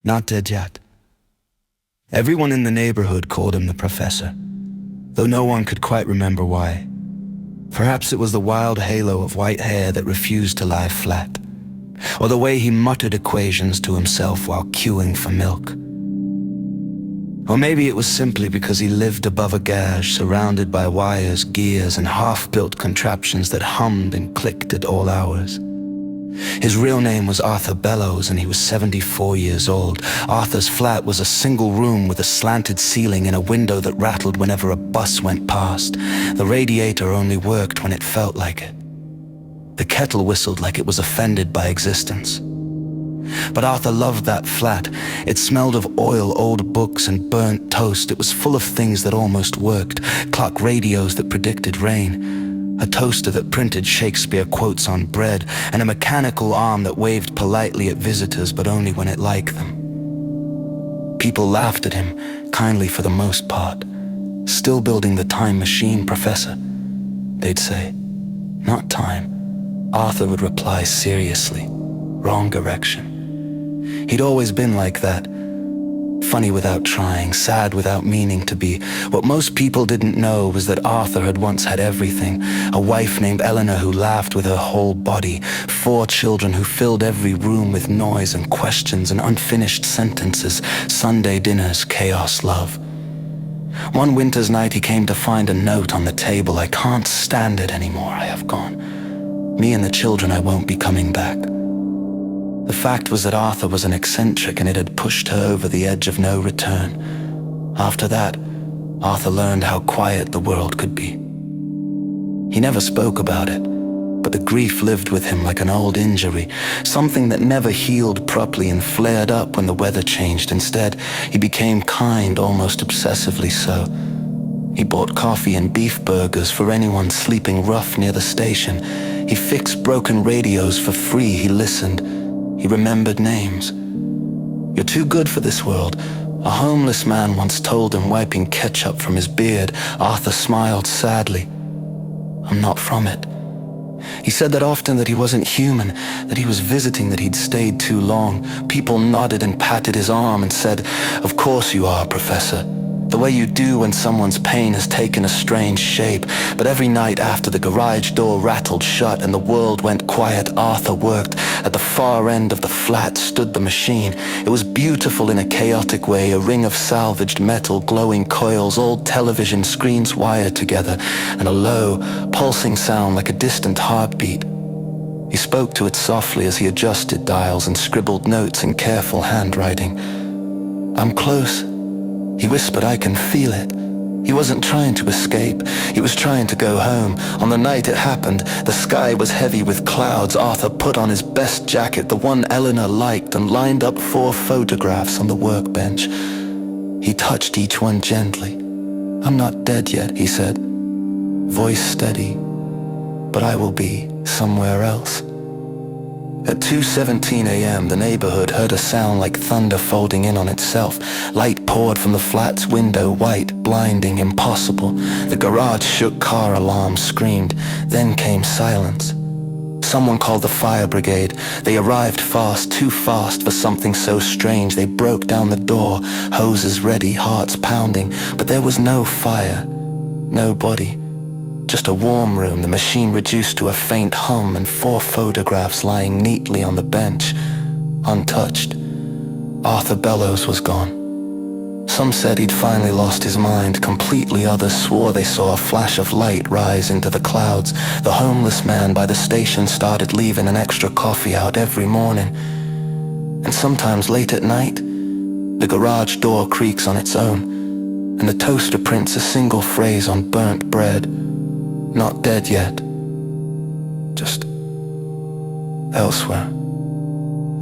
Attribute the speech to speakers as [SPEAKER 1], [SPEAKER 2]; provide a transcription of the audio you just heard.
[SPEAKER 1] Not dead yet. Everyone in the neighborhood called him the Professor, though no one could quite remember why. Perhaps it was the wild halo of white hair that refused to lie flat, or the way he muttered equations to himself while queuing for milk. Or maybe it was simply because he lived above a gauge surrounded by wires, gears, and half-built contraptions that hummed and clicked at all hours. His real name was Arthur Bellows, and he was 74 years old. Arthur's flat was a single room with a slanted ceiling and a window that rattled whenever a bus went past. The radiator only worked when it felt like it. The kettle whistled like it was offended by existence. But Arthur loved that flat. It smelled of oil, old books, and burnt toast. It was full of things that almost worked. Clock radios that predicted rain, a toaster that printed Shakespeare quotes on bread, and a mechanical arm that waved politely at visitors, but only when it liked them. People laughed at him, kindly for the most part. "Still building the time machine, Professor?" they'd say. "Not time," Arthur would reply seriously. "Wrong direction." He'd always been like that. Funny without trying, sad without meaning to be. What most people didn't know was that Arthur had once had everything. A wife named Eleanor who laughed with her whole body. 4 children who filled every room with noise and questions and unfinished sentences. Sunday dinners, chaos, love. One winter's night he came to find a note on the table. "I can't stand it anymore. I have gone. Me and the children, I won't be coming back." The fact was that Arthur was an eccentric, and it had pushed her over the edge of no return. After that, Arthur learned how quiet the world could be. He never spoke about it, but the grief lived with him like an old injury, something that never healed properly and flared up when the weather changed. Instead, he became kind, almost obsessively so. He bought coffee and beef burgers for anyone sleeping rough near the station. He fixed broken radios for free. He listened. He remembered names. "You're too good for this world," a homeless man once told him, wiping ketchup from his beard. Arthur smiled sadly. "I'm not from it." He said that often that he wasn't human, that he was visiting, that he'd stayed too long. People nodded and patted his arm and said, "Of course you are, Professor," the way you do when someone's pain has taken a strange shape. But every night after the garage door rattled shut and the world went quiet, Arthur worked. At the far end of the flat stood the machine. It was beautiful in a chaotic way, a ring of salvaged metal, glowing coils, old television screens wired together, and a low, pulsing sound like a distant heartbeat. He spoke to it softly as he adjusted dials and scribbled notes in careful handwriting. "I'm close," he whispered. "I can feel it." He wasn't trying to escape. He was trying to go home. On the night it happened, the sky was heavy with clouds. Arthur put on his best jacket, the one Eleanor liked, and lined up 4 photographs on the workbench. He touched each one gently. "I'm not dead yet," he said, voice steady, "but I will be somewhere else." At 2:17 a.m., the neighborhood heard a sound like thunder folding in on itself. Light poured from the flat's window, white, blinding, impossible. The garage shook, car alarms screamed. Then came silence. Someone called the fire brigade. They arrived fast, too fast for something so strange. They broke down the door, hoses ready, hearts pounding. But there was no fire, no body. Just a warm room, the machine reduced to a faint hum, and 4 photographs lying neatly on the bench, untouched. Arthur Bellows was gone. Some said he'd finally lost his mind completely. Others swore they saw a flash of light rise into the clouds. The homeless man by the station started leaving an extra coffee out every morning. And sometimes late at night, the garage door creaks on its own, and the toaster prints a single phrase on burnt bread. "Not dead yet. Just elsewhere."